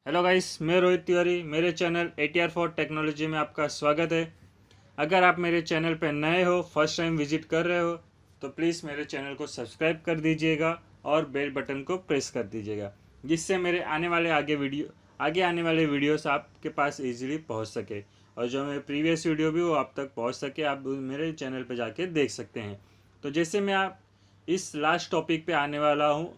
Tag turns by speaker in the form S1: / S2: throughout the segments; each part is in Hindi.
S1: हेलो गाइस, मैं रोहित तिवारी। मेरे चैनल ATR फॉर टेक्नोलॉजी में आपका स्वागत है। अगर आप मेरे चैनल पर नए हो, फर्स्ट टाइम विजिट कर रहे हो, तो प्लीज़ मेरे चैनल को सब्सक्राइब कर दीजिएगा और बेल बटन को प्रेस कर दीजिएगा, जिससे मेरे आगे आने वाले वीडियोस आपके पास इजीली पहुंच सके। और जो मेरे प्रीवियस वीडियो भी वो आप तक पहुंच सके, आप मेरे चैनल पर जाके देख सकते हैं। तो जैसे मैं आप इस लास्ट टॉपिक पे आने वाला हूँ,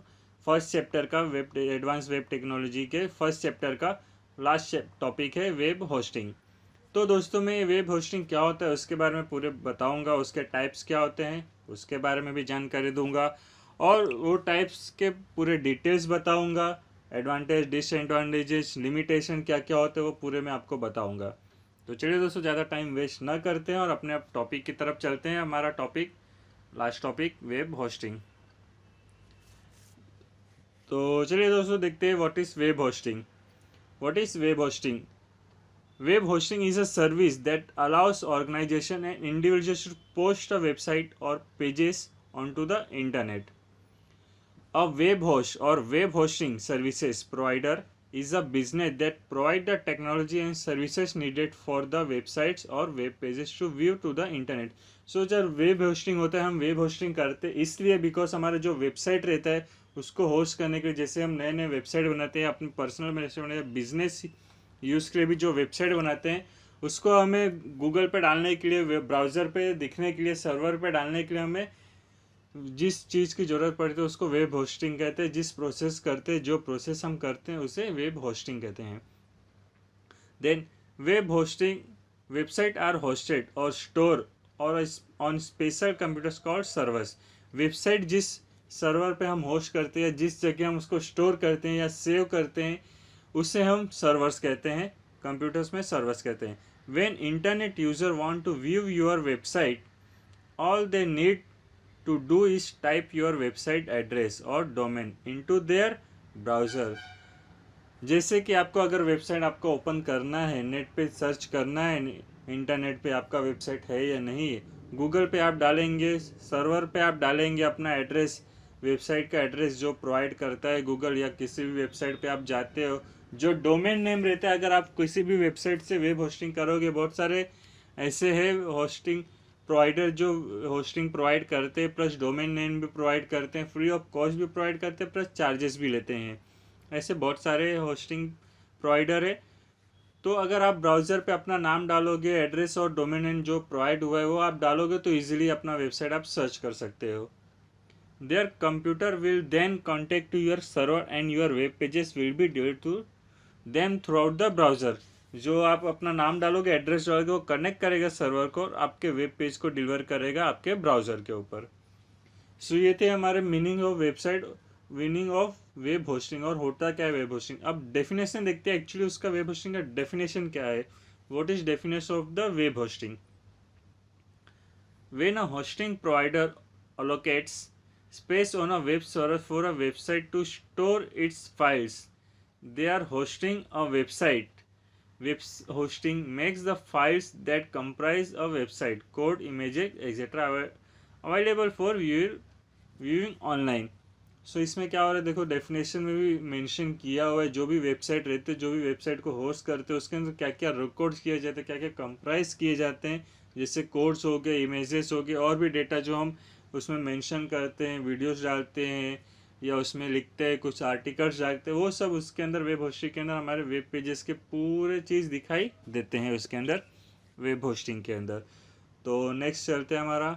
S1: फर्स्ट चैप्टर का वेब एडवांस वेब टेक्नोलॉजी के फर्स्ट चैप्टर का लास्ट टॉपिक है वेब होस्टिंग। तो दोस्तों, मैं वेब होस्टिंग क्या होता है उसके बारे में पूरे बताऊंगा, उसके टाइप्स क्या होते हैं उसके बारे में भी जानकारी दूंगा, और वो टाइप्स के पूरे डिटेल्स बताऊंगा। एडवांटेज, डिसएडवांटेजेस, लिमिटेशन क्या क्या होते हैं वो पूरे मैं आपको बताऊंगा। तो चलिए दोस्तों, ज़्यादा टाइम वेस्ट ना करते हैं और अपने टॉपिक की तरफ चलते हैं। हमारा topic, last topic, web hosting. तो चलिए दोस्तों, देखते हैं what is web hosting. What is web hosting? Web hosting is a service that allows organization and individuals to post a website or pages onto the internet. A web host or web hosting services provider is a business that provide the technology and services needed for the websites or web pages to view to the internet. So जब वेब होस्टिंग होता है, हम वेब होस्टिंग करते हैं इसलिए बिकॉज हमारा जो वेबसाइट रहता है उसको होस्ट करने के लिए, जैसे हम नए नए वेबसाइट बनाते हैं अपने पर्सनल वेबसाइट बनाते हैं, बिजनेस यूज़ के लिए भी जो वेबसाइट बनाते हैं उसको हमें गूगल पे डालने के लिए, वेब ब्राउज़र पे दिखने के लिए, सर्वर पे डालने के लिए हमें जिस चीज़ की ज़रूरत पड़ती है उसको वेब होस्टिंग कहते हैं। जिस प्रोसेस करते हैं, जो प्रोसेस हम करते हैं उसे वेब होस्टिंग कहते हैं। Then web hosting, website are hosted or store or on special computers called servers. Website जिस सर्वर पे हम होस्ट करते हैं, जिस जगह हम उसको स्टोर करते हैं या सेव करते हैं, उसे हम सर्वर्स कहते हैं। कंप्यूटर्स में सर्वर्स कहते हैं। When internet user want to view your website, all they need to do is type your website address or domain into their browser। जैसे कि आपको अगर वेबसाइट आपको ओपन करना है, नेट पे सर्च करना है, इंटरनेट पे आपका वेबसाइट है या नहीं है, गूगल पे आप डालेंगे, सर्वर पे आप डालेंगे अपना एड्रेस, वेबसाइट का एड्रेस जो प्रोवाइड करता है गूगल, या किसी भी वेबसाइट पे आप जाते हो, जो डोमेन नेम रहता है। अगर आप किसी भी वेबसाइट से वेब होस्टिंग करोगे, बहुत सारे ऐसे है होस्टिंग प्रोवाइडर जो होस्टिंग प्रोवाइड करते हैं, प्लस डोमेन नेम भी प्रोवाइड करते हैं, फ्री ऑफ कॉस्ट भी प्रोवाइड करते हैं, प्लस चार्जेस भी लेते हैं। ऐसे बहुत सारे होस्टिंग प्रोवाइडर है। तो अगर आप ब्राउज़र पे अपना नाम डालोगे, एड्रेस और डोमेन नेम जो प्रोवाइड हुआ है वो आप डालोगे, तो इजीली अपना वेबसाइट आप सर्च कर सकते हो। Their computer will then contact to your server and your web pages will be delivered to them through out the browser. जो आप अपना नाम डालोगे, एड्रेस डालोगे, वो कनेक्ट करेगा सर्वर को और आपके वेब पेज को डिलीवर करेगा आपके ब्राउज़र के ऊपर। सो ये थे हमारे meaning of website, meaning of web hosting, और होता क्या है वेब होस्टिंग। अब डेफिनेशन देखते हैं एक्चुअली उसका वेब होस्टिंग का डेफिनेशन क्या है। What is definition of the web hosting? When a hosting provider allocates space on a web server for a website to store its files, they are hosting a website. Web hosting makes the files that comprise a website, code, images, etc. available for viewing online. सो इसमें क्या हो रहा है, देखो डेफिनेशन में भी मेंशन किया हुआ है। जो भी वेबसाइट रहते हैं, जो भी वेबसाइट को होस्ट करते हैं, उसके अंदर क्या क्या रिकॉर्ड्स किए जाते हैं, क्या क्या कंप्राइज किए जाते हैं, जैसे कोड्स हो गए, इमेजेस हो गए, और भी डेटा जो हम उसमें मेंशन करते हैं, वीडियोस डालते हैं या उसमें लिखते हैं, कुछ आर्टिकल्स डालते हैं, वो सब उसके अंदर वेब होस्टिंग के अंदर हमारे वेब पेजेस के पूरे चीज़ दिखाई देते हैं उसके अंदर, वेब होस्टिंग के अंदर। तो नेक्स्ट चलते हैं हमारा,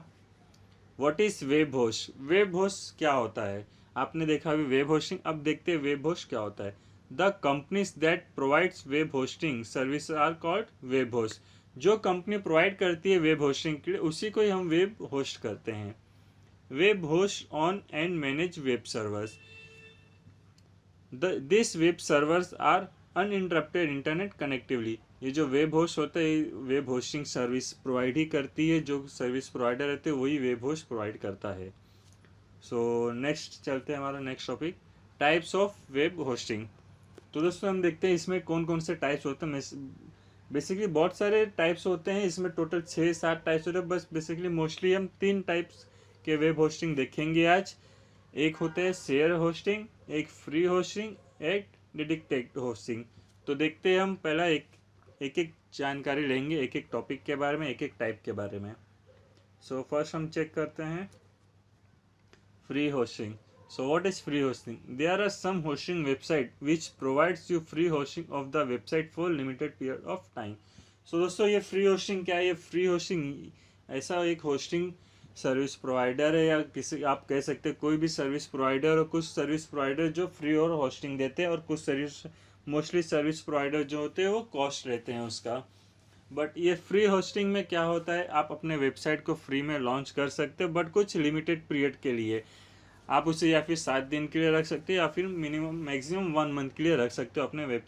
S1: what is web host? Web host क्या होता है? आपने देखा अभी वेब होस्टिंग, अब देखते हैं वेब होस्ट क्या होता है। The companies that provides web hosting service are called web host. जो कंपनी प्रोवाइड करती है वेब होस्टिंग के लिए, उसी को ही हम वेब होस्ट करते हैं। Web host own and manage web servers. This web servers are uninterrupted internet connectively. ये जो वेब होस्ट होता है, वेब होस्टिंग सर्विस प्रोवाइड ही करती है, जो सर्विस प्रोवाइडर रहते हैं वही वेब होस्ट प्रोवाइड करता है। सो नेक्स्ट चलते हैं हमारा next topic, types of web hosting. तो दोस्तों हम देखते हैं इसमें कौन कौन से टाइप्स होते हैं। बेसिकली बहुत सारे टाइप्स होते हैं इसमें, टोटल 6-7 टाइप्स होते हैं। बस बेसिकली मोस्टली हम 3 टाइप्स के वेब होस्टिंग देखेंगे आज। एक होते हैं शेयर होस्टिंग, एक फ्री होस्टिंग, एक डिटेक्ट होस्टिंग। तो देखते हैं हम पहला एक जानकारी लेंगे एक एक टॉपिक के बारे में, एक एक टाइप के बारे में। सो फर्स्ट हम चेक करते हैं free hosting. So what is free hosting? There are some hosting website which provides you free hosting of the website for limited period of time. So दोस्तों ये free hosting क्या है? ये free hosting ऐसा एक hosting सर्विस प्रोवाइडर है, या किसी आप कह सकते हैं कोई भी सर्विस प्रोवाइडर, और कुछ सर्विस प्रोवाइडर जो फ्री और होस्टिंग देते हैं, और कुछ सर्विस मोस्टली सर्विस प्रोवाइडर जो होते हैं वो कॉस्ट लेते हैं उसका। बट ये फ्री होस्टिंग में क्या होता है, आप अपने वेबसाइट को फ्री में लॉन्च कर सकते हो, बट कुछ लिमिटेड पीरियड के लिए। आप उसे या फिर 7 दिन के लिए रख सकते हो, या फिर मिनिमम मैक्सिमम 1 मंथ के लिए रख सकते हो अपने वेब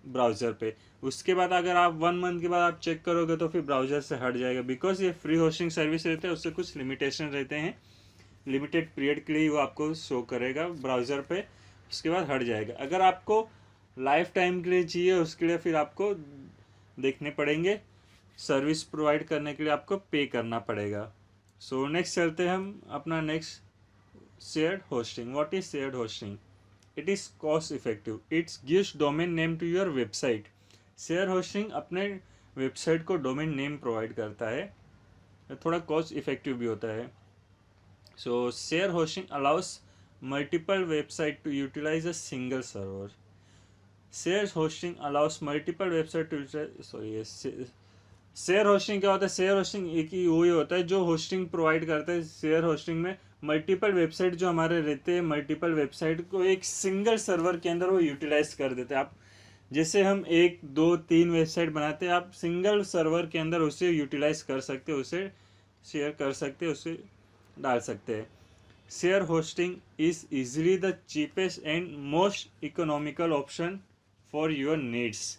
S1: ब्राउज़र पे। उसके बाद अगर आप 1 मंथ के बाद आप चेक करोगे तो फिर ब्राउज़र से हट जाएगा, बिकॉज ये फ्री होस्टिंग सर्विस रहते हैं, उससे कुछ लिमिटेशन रहते हैं। लिमिटेड पीरियड के लिए वो आपको शो करेगा ब्राउज़र पे, उसके बाद हट जाएगा। अगर आपको लाइफ टाइम के लिए चाहिए, उसके लिए फिर आपको देखने पड़ेंगे, सर्विस प्रोवाइड करने के लिए आपको पे करना पड़ेगा। सो नेक्स्ट चलते हैं हम अपना next, shared hosting. What is shared hosting? It is cost effective. It gives domain name to your website. Shared hosting अपने वेबसाइट को डोमेन नेम प्रोवाइड करता है, थोड़ा कॉस्ट इफेक्टिव भी होता है। So share hosting allows multiple website to utilize a single server. Share hosting allows multiple website to share hosting क्या होता है? शेयर होस्टिंग एक ही वही होता है जो होस्टिंग प्रोवाइड करता है। शेयर होस्टिंग में मल्टीपल वेबसाइट जो हमारे रहते हैं, मल्टीपल वेबसाइट को एक सिंगल सर्वर के अंदर वो यूटिलाइज कर देते हैं। आप जैसे हम 1 2 3 वेबसाइट बनाते हैं, आप सिंगल सर्वर के अंदर उसे यूटिलाइज कर सकते हो, उसे शेयर कर सकते हो, उसे डाल सकते हैं। Share hosting is easily the cheapest and most economical option for your needs.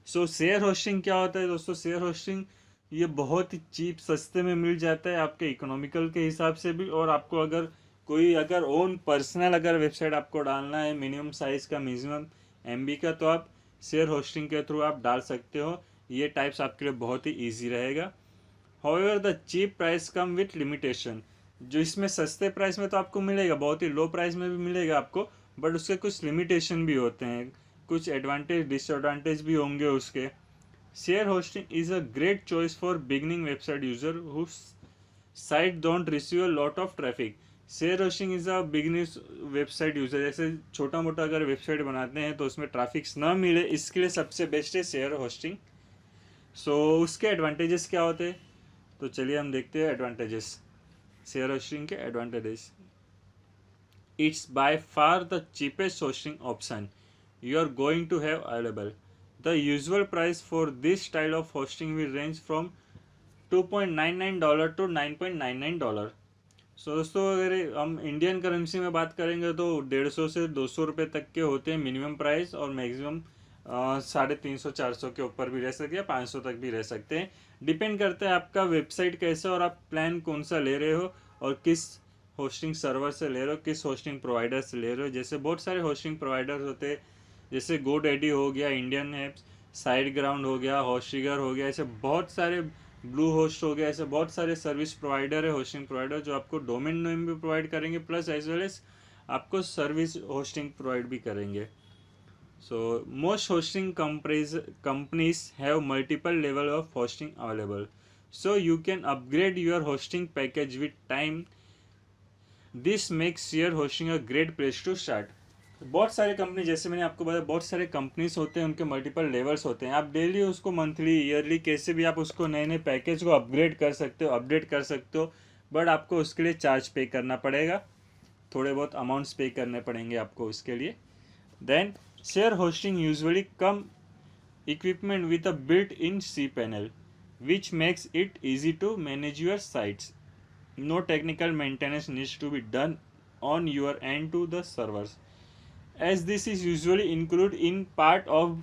S1: So share hosting क्या होता है दोस्तों? शेयर होस्टिंग ये बहुत ही चीप, सस्ते में मिल जाता है आपके इकोनॉमिकल के हिसाब से भी। और आपको अगर ओन पर्सनल अगर वेबसाइट आपको डालना है मिनिमम साइज़ का, मिनिमम MB का, तो आप शेयर होस्टिंग के थ्रू आप डाल सकते हो। ये टाइप्स आपके लिए बहुत ही ईजी रहेगा। However the cheap price come with limitation. जो इसमें सस्ते प्राइस में तो आपको मिलेगा, बहुत ही लो प्राइस में भी मिलेगा आपको, बट उसके कुछ लिमिटेशन भी होते हैं, कुछ एडवांटेज डिसएडवांटेज भी होंगे उसके। Share hosting is a great choice for beginning website user who site don't receive a lot of traffic. Share hosting is a beginning website user, जैसे छोटा मोटा अगर वेबसाइट बनाते हैं तो उसमें ट्रैफिक ना मिले, इसके लिए सबसे बेस्ट है शेयर होस्टिंग। सो उसके एडवांटेजेस क्या होते हैं, तो चलिए हम देखते हैं एडवांटेजेस, शेयर होस्टिंग के advantages. It's by far the cheapest hosting option you are going to have available. The usual price for this style of hosting will range from $2.99 to $9.99. सो दोस्तों अगर हम इंडियन करेंसी में बात करेंगे तो 150 से 200 रुपये तक के होते हैं मिनिमम प्राइस, और मैक्सिमम 350 400 के ऊपर भी रह सकते हैं, 500 तक भी रह सकते हैं। डिपेंड करता है आपका वेबसाइट कैसा और आप प्लान कौन सा ले रहे हो, और किस होस्टिंग सर्वर से ले रहे हो, किस होस्टिंग प्रोवाइडर से ले रहे हो। जैसे बहुत सारे होस्टिंग प्रोवाइडर होते हैं, जैसे GoDaddy हो गया, इंडियन एप्स, साइड ग्राउंड हो गया, होस्टिगर हो गया, ऐसे बहुत सारे, ब्लू होस्ट हो गया, ऐसे बहुत सारे सर्विस प्रोवाइडर है, होस्टिंग प्रोवाइडर, जो आपको डोमेन नेम भी प्रोवाइड करेंगे, प्लस एज वेल एज आपको सर्विस होस्टिंग प्रोवाइड भी करेंगे। So most hosting companies have multiple level of hosting available, so you can upgrade your hosting package with time. This makes share hosting a great place to start. बहुत सारे कंपनी, जैसे मैंने आपको बताया, बहुत सारे कंपनीज होते हैं, उनके मल्टीपल लेवल्स होते हैं। आप डेली उसको, मंथली, ईयरली, कैसे भी आप उसको नए नए पैकेज को अपग्रेड कर सकते हो, अपडेट कर सकते हो, बट आपको उसके लिए चार्ज पे करना पड़ेगा, थोड़े बहुत अमाउंट्स पे करने पड़ेंगे आपको उसके लिए। Then share hosting usually come equipment with a built in cPanel which makes it easy to manage your sites. No technical maintenance needs to be done on your end to the servers, as this is usually included in part of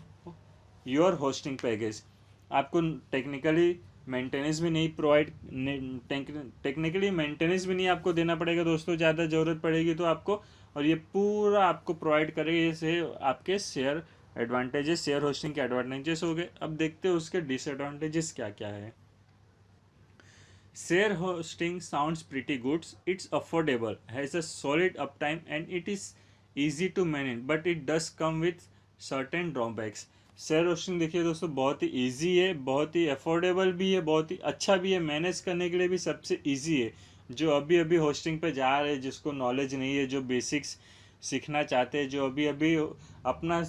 S1: your hosting package। आपको टेक्निकली मेंटेनेंस भी नहीं आपको देना पड़ेगा दोस्तों, ज़्यादा ज़रूरत पड़ेगी तो आपको, और ये पूरा आपको प्रोवाइड करेगा। जैसे आपके शेयर एडवांटेजेस, शेयर होस्टिंग के एडवांटेजेस हो गए। अब देखते हैं उसके डिसएडवांटेजेस क्या क्या है। Share hosting sounds pretty good, it's affordable, has a solid uptime and it is easy to manage, but it does come with certain drawbacks. Share hosting देखिए दोस्तों बहुत ही इजी है, बहुत ही अफोर्डेबल भी है, बहुत ही अच्छा भी है, मैनेज करने के लिए भी सबसे इजी है। जो अभी अभी होस्टिंग पे जा रहे हैं, जिसको नॉलेज नहीं है, जो बेसिक्स सीखना चाहते हैं, जो अभी अभी अपना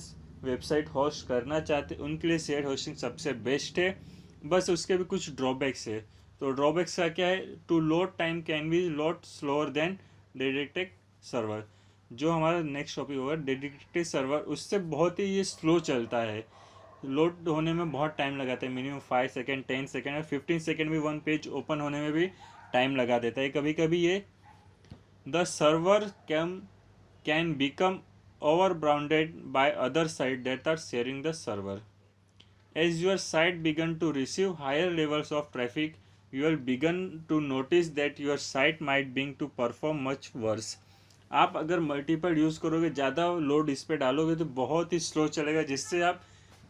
S1: वेबसाइट होस्ट करना चाहते हैं, उनके लिए शेयर होस्टिंग सबसे बेस्ट है। बस उसके भी कुछ ड्रॉबैक्स है। तो ड्रॉबैक्स का क्या है, two load time can be load slower than dedicated server. जो हमारा नेक्स्ट टॉपिक होगा डेडिकेटेड सर्वर, उससे बहुत ही ये स्लो चलता है, लोड होने में बहुत टाइम लगाता है, मिनिमम 5 सेकेंड, 10 सेकेंड और 15 सेकेंड भी वन पेज ओपन होने में भी टाइम लगा देता है कभी कभी ये। The server can become overbounded by other sites that are sharing the server. As your site begin to receive higher levels of traffic, you will begin to notice that your site might begin to perform much worse. आप अगर मल्टीपल यूज़ करोगे, ज़्यादा लोड इस पर डालोगे तो बहुत ही स्लो चलेगा, जिससे आप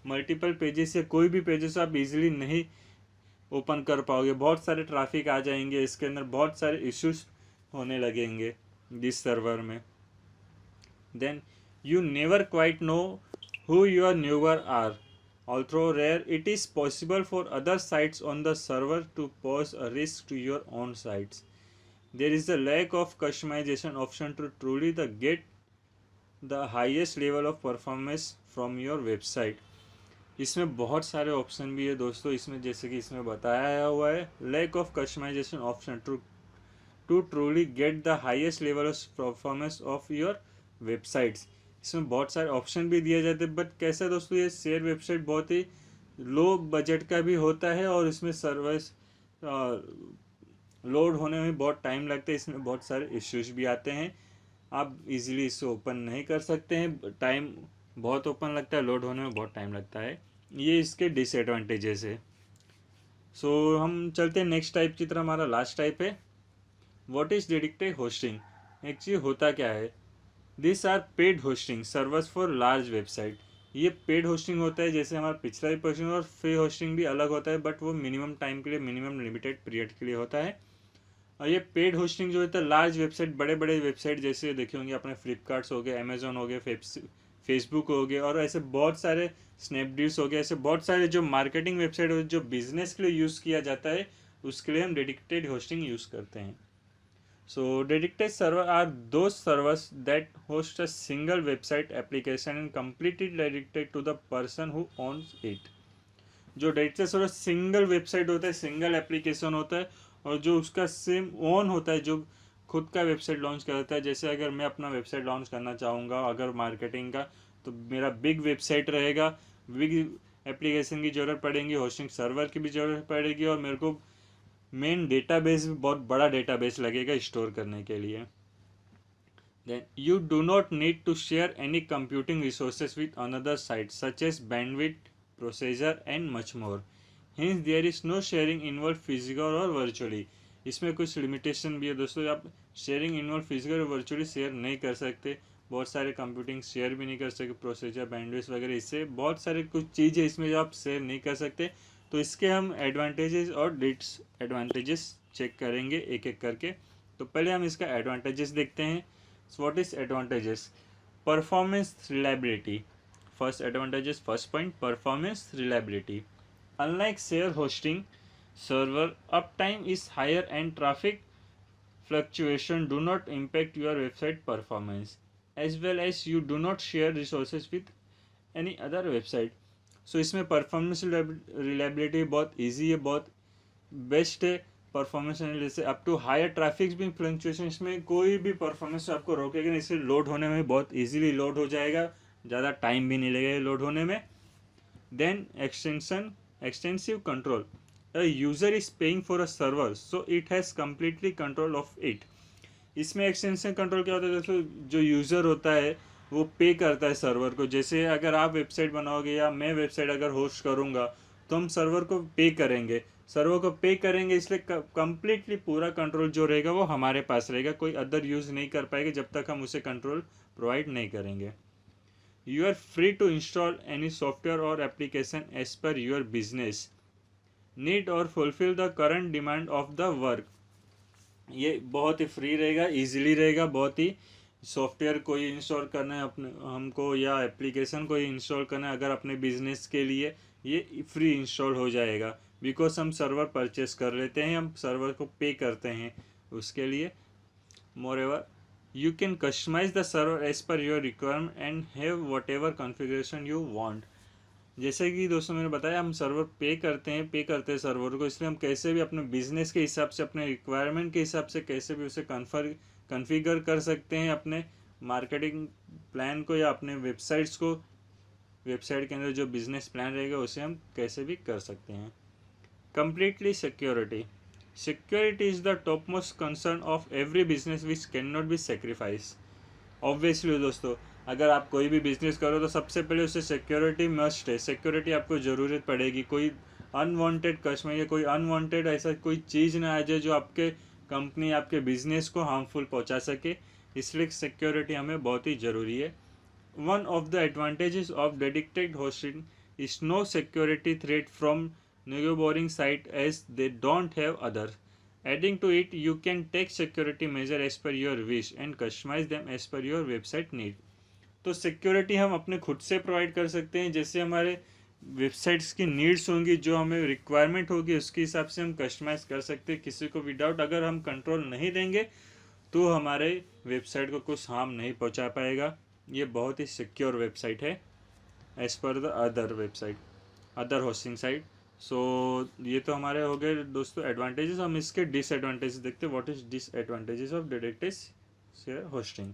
S1: मल्टीपल पेजेस या कोई भी पेजेस आप इजीली नहीं ओपन कर पाओगे। बहुत सारे ट्रैफिक आ जाएंगे इसके अंदर, बहुत सारे इश्यूज होने लगेंगे दिस सर्वर में। Then you never quite know who your neighbor are. Although rare, it is possible for other sites on the server to pose a risk to your own sites. There is a lack of customization option to truly get the highest level of performance from your website. इसमें बहुत सारे ऑप्शन भी है दोस्तों, इसमें जैसे कि इसमें बताया हुआ है lack of customization option to truly get the highest level of performance of your websites. इसमें बहुत सारे ऑप्शन भी दिए जाते हैं, बट कैसा है दोस्तों, ये शेयर वेबसाइट बहुत ही लो बजट का भी होता है और इसमें सर्विस लोड होने में बहुत टाइम लगता है, इसमें बहुत सारे इश्यूज भी आते हैं, आप इजीली इसे ओपन नहीं कर सकते हैं, टाइम बहुत ओपन लगता है, लोड होने में बहुत टाइम लगता है, ये इसके डिसएडवांटेजेस है। सो हम चलते हैं नेक्स्ट टाइप की तरफ। हमारा लास्ट टाइप है what is dedicated hosting. Actually होता क्या है, this are paid hosting servers for large website. ये पेड होस्टिंग होता है, जैसे हमारा पिछला भी क्वेश्चन, और फ्री होस्टिंग भी अलग होता है, बट वो मिनिमम टाइम के लिए, मिनिमम लिमिटेड पीरियड के लिए होता है। और ये पेड होस्टिंग जो होता है लार्ज वेबसाइट, बड़े बड़े वेबसाइट जैसे देखे होंगे अपने फ्लिपकार्ट्स हो गए, अमेजोन हो गए, फेसबुक हो गए, और ऐसे बहुत सारे स्नैपडील्स हो गए, ऐसे बहुत सारे जो मार्केटिंग वेबसाइट हो, जो बिजनेस के लिए यूज़ किया जाता है, उसके लिए हम डेडिकेटेड होस्टिंग यूज़ करते हैं। So dedicated server are those servers that host a single website application and completely dedicated to the person who owns it. जो डेडिकेटेड सर्वर सिंगल वेबसाइट होता है, सिंगल एप्लीकेशन होता है, और जो उसका सेम ओन होता है, जो खुद का वेबसाइट लॉन्च करता है। जैसे अगर मैं अपना वेबसाइट लॉन्च करना चाहूँगा अगर मार्केटिंग का, तो मेरा बिग वेबसाइट रहेगा, बिग एप्लीकेशन की ज़रूरत पड़ेगी, होस्टिंग सर्वर की भी ज़रूरत पड़ेगी, और मेरे को मेन डेटाबेस भी बहुत बड़ा डेटाबेस लगेगा स्टोर करने के लिए। Then you do not need to share any computing resources with another site such as bandwidth, processor and much more. Hence there is no sharing involve physical और वर्चुअली। इसमें कुछ लिमिटेशन भी है दोस्तों, आप शेयरिंग इन्वॉल्व फिजिकल और वर्चुअली शेयर नहीं कर सकते, बहुत सारे कंप्यूटिंग शेयर भी नहीं कर सकते, प्रोसेसर, बैंडविड्थ वगैरह, इससे बहुत सारे कुछ चीज़ है इसमें जो आप शेयर नहीं कर सकते। तो इसके हम एडवांटेजेस और डिसएडवांटेजेस चेक करेंगे एक एक करके। तो पहले हम इसका एडवांटेजेस देखते हैं। What is advantages, performance reliability. First advantages, first point, performance reliability. Unlike share hosting server, up time is higher and traffic fluctuation do not impact your website performance, as well as you do not share resources with any other website. सो इसमें परफॉर्मेंस रिलायबिलिटी बहुत इजी है, बहुत बेस्ट है। परफॉर्मेंस जैसे अप टू हायर ट्रैफिक भी फ्लक्चुएशन, इसमें कोई भी परफॉर्मेंस आपको रोकेगा नहीं, इससे लोड होने में बहुत इजीली लोड हो जाएगा, ज़्यादा टाइम भी नहीं लगेगा लोड होने में। Then extensive control, a user is paying for a server so it has completely control of it. इसमें एक्सटेंशन कंट्रोल क्या होता है दोस्तों, जो यूज़र होता है वो पे करता है सर्वर को। जैसे अगर आप वेबसाइट बनाओगे या मैं वेबसाइट अगर होस्ट करूँगा, तो हम सर्वर को पे करेंगे, सर्वर को पे करेंगे, इसलिए कम्प्लीटली पूरा कंट्रोल जो रहेगा वो हमारे पास रहेगा, कोई अदर यूज़ नहीं कर पाएगा जब तक हम उसे कंट्रोल प्रोवाइड नहीं करेंगे। You are free to install any software और application as per your business need और fulfil the current demand of the work. ये बहुत ही फ्री रहेगा, इजीली रहेगा, बहुत ही सॉफ्टवेयर कोई इंस्टॉल करना है अपने हमको, या एप्लीकेशन कोई इंस्टॉल करना है अगर अपने बिजनेस के लिए, ये फ्री इंस्टॉल हो जाएगा, बिकॉज हम सर्वर परचेस कर लेते हैं, हम सर्वर को पे करते हैं उसके लिए। मोreover you can customize the server as per your requirement and have whatever configuration you want। जैसे कि दोस्तों मैंने बताया, हम सर्वर पे करते हैं सर्वर को, इसलिए हम कैसे भी अपने बिजनेस के हिसाब से, अपने रिक्वायरमेंट के हिसाब से कैसे भी उसे कन्फिगर कर सकते हैं, अपने मार्केटिंग प्लान को या अपने वेबसाइट्स को, वेबसाइट के अंदर जो बिजनेस प्लान रहेगा उसे हम कैसे भी कर सकते हैं। Completely security is the top most concern of every business which can not be sacrifice. Obviously दोस्तों, अगर आप कोई भी बिजनेस करो तो सबसे पहले उसे सिक्योरिटी मस्ट है, सिक्योरिटी आपको ज़रूरत पड़ेगी। कोई अनवांटेड कस्टमर या कोई अनवांटेड ऐसा कोई चीज़ ना आ जाए जो आपके कंपनी, आपके बिजनेस को हार्मफुल पहुंचा सके, इसलिए सिक्योरिटी हमें बहुत ही ज़रूरी है। One of the advantages of dedicated hosting is no security threat from neighboring site as they don't have other। Adding to it, you can take security measure as per your wish and customize them as per your website need। तो सिक्योरिटी हम अपने खुद से प्रोवाइड कर सकते हैं, जैसे हमारे वेबसाइट्स की नीड्स होंगी, जो हमें रिक्वायरमेंट होगी उसके हिसाब से हम कस्टमाइज कर सकते हैं। किसी को विदाउट अगर हम कंट्रोल नहीं देंगे तो हमारे वेबसाइट को कुछ हार्म नहीं पहुंचा पाएगा। ये बहुत ही सिक्योर वेबसाइट है as per the other website, other hosting site. So ये तो हमारे हो गए दोस्तों एडवांटेजेस। हम इसके डिसएडवांटेजेस देखते हैं। What is disadvantages of dedicated share hosting.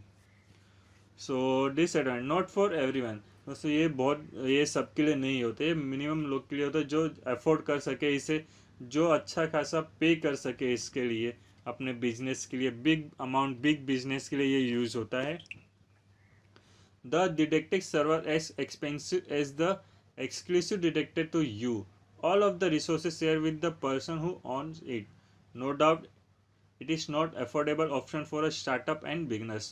S1: So disadvantage, not for everyone. दोस्तों ये सबके लिए नहीं होते, मिनिमम लोग के लिए होता है जो अफोर्ड कर सके इसे, जो अच्छा खासा पे कर सके इसके लिए, अपने बिजनेस के लिए, बिग अमाउंट, बिग बिजनेस के लिए ये यूज़ होता है। The dedicated server as expensive as the exclusive detected to you, all of the resources shared with the person who owns it। No doubt it is not affordable option for a startup and beginners,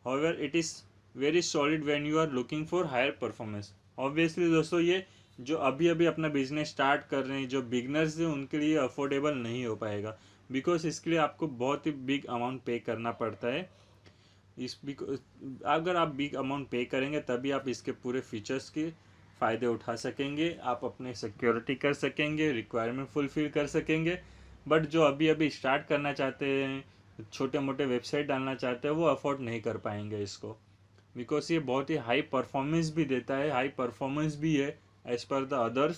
S1: however it is very solid when you are looking for higher performance। obviously दोस्तों, ये जो अभी अभी अपना बिजनेस स्टार्ट कर रहे हैं, जो बिगनर्स हैं, उनके लिए अफोर्डेबल नहीं हो पाएगा, बिकॉज इसके लिए आपको बहुत ही बिग अमाउंट पे करना पड़ता है। अगर आप बिग अमाउंट पे करेंगे तभी आप इसके पूरे फीचर्स के फ़ायदे उठा सकेंगे, आप अपने सिक्योरिटी कर सकेंगे, रिक्वायरमेंट फुलफिल कर सकेंगे। बट जो अभी अभी स्टार्ट करना चाहते हैं, छोटे मोटे वेबसाइट डालना चाहते हैं, वो अफोर्ड नहीं कर पाएंगे इसको, बिकॉज ये बहुत ही हाई परफॉर्मेंस भी देता है, हाई परफॉर्मेंस भी है as per the others.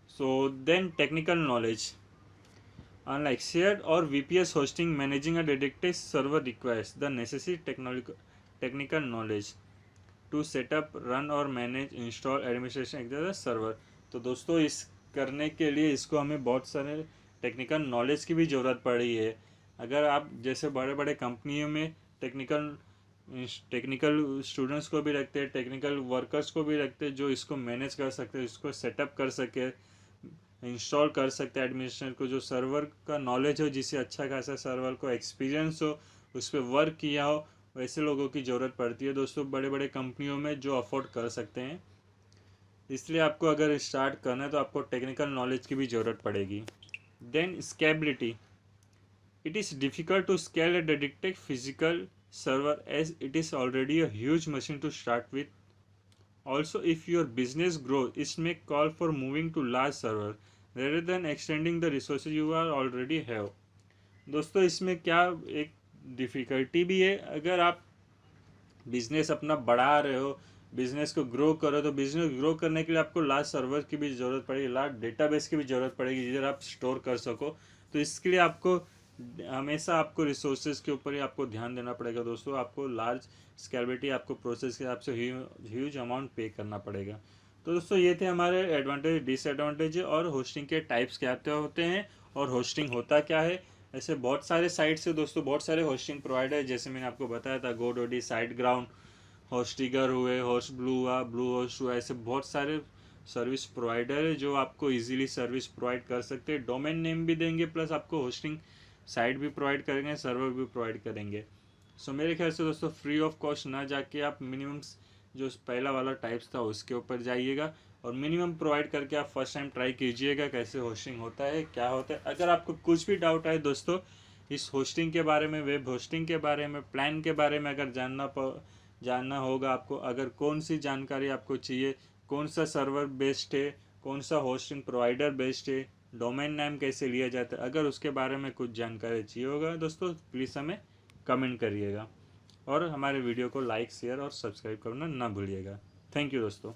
S1: So then technical knowledge, unlike shared or VPS hosting, managing a dedicated server requires the necessary technical knowledge to set up, run और manage, install, administration etcetera server. तो दोस्तों, इस करने के लिए इसको हमें बहुत सारे टेक्निकल नॉलेज की भी ज़रूरत पड़ी है। अगर आप जैसे बड़े बड़े कंपनियों में टेक्निकल स्टूडेंट्स को भी रखते हैं, टेक्निकल वर्कर्स को भी रखते हैं जो इसको मैनेज कर सकते हैं, इसको सेटअप कर सके, इंस्टॉल कर सकते हैं, एडमिनिस्ट्रेशन को, जो सर्वर का नॉलेज हो, जिसे अच्छा खासा सर्वर को एक्सपीरियंस हो, उस पर वर्क किया हो, वैसे लोगों की ज़रूरत पड़ती है दोस्तों बड़े बड़े कंपनियों में, जो अफोर्ड कर सकते हैं। इसलिए आपको अगर स्टार्ट करना है तो आपको टेक्निकल नॉलेज की भी ज़रूरत पड़ेगी। Then scalability, it is difficult to scale a dedicated physical server as it is already a huge machine to start with. Also if your business grow, it's may call for moving to large server rather than extending the resources you are already have. दोस्तों, इसमें क्या एक डिफ़िकल्टी भी है, अगर आप बिज़नेस अपना बढ़ा रहे हो, बिज़नेस को ग्रो करो, तो बिज़नेस ग्रो करने के लिए आपको लार्ज सर्वर की भी ज़रूरत पड़ेगी, लार्ज डेटाबेस की भी ज़रूरत पड़ेगी जिधर आप स्टोर कर सको। तो इसके लिए आपको हमेशा आपको रिसोर्सेज के ऊपर ही आपको ध्यान देना पड़ेगा दोस्तों। आपको लार्ज स्केलेबिलिटी, आपको प्रोसेस के हिसाब से ह्यूज अमाउंट पे करना पड़ेगा। तो दोस्तों, ये थे हमारे एडवांटेज, डिसएडवांटेज और होस्टिंग के टाइप्स क्या होते हैं और होस्टिंग होता क्या है। ऐसे बहुत सारे साइट्स है दोस्तों, बहुत सारे होस्टिंग प्रोवाइडर, जैसे मैंने आपको बताया था, गोडोडी, साइटग्राउंड, होस्टिगर हुए, होस्ट ब्लू हुआ, ब्लू होस्ट हुआ, ऐसे बहुत सारे सर्विस प्रोवाइडर है जो आपको इजीली सर्विस प्रोवाइड कर सकते हैं। डोमेन नेम भी देंगे, प्लस आपको होस्टिंग साइट भी प्रोवाइड करेंगे, सर्वर भी प्रोवाइड करेंगे। सो मेरे ख्याल से दोस्तों, फ्री ऑफ कॉस्ट ना जाके आप मिनिमम जो पहला वाला टाइप्स था उसके ऊपर जाइएगा और मिनिमम प्रोवाइड करके आप फर्स्ट टाइम ट्राई कीजिएगा कैसे होस्टिंग होता है, क्या होता है। अगर आपको कुछ भी डाउट आए दोस्तों, इस होस्टिंग के बारे में, वेब होस्टिंग के बारे में, प्लान के बारे में अगर जानना होगा आपको, अगर कौन सी जानकारी आपको चाहिए, कौन सा सर्वर बेस्ड है, कौन सा होस्टिंग प्रोवाइडर बेस्ड है, डोमेन नेम कैसे लिया जाता है, अगर उसके बारे में कुछ जानकारी चाहिए होगा दोस्तों, प्लीज़ हमें कमेंट करिएगा और हमारे वीडियो को लाइक, शेयर और सब्सक्राइब करना ना भूलिएगा। थैंक यू दोस्तों।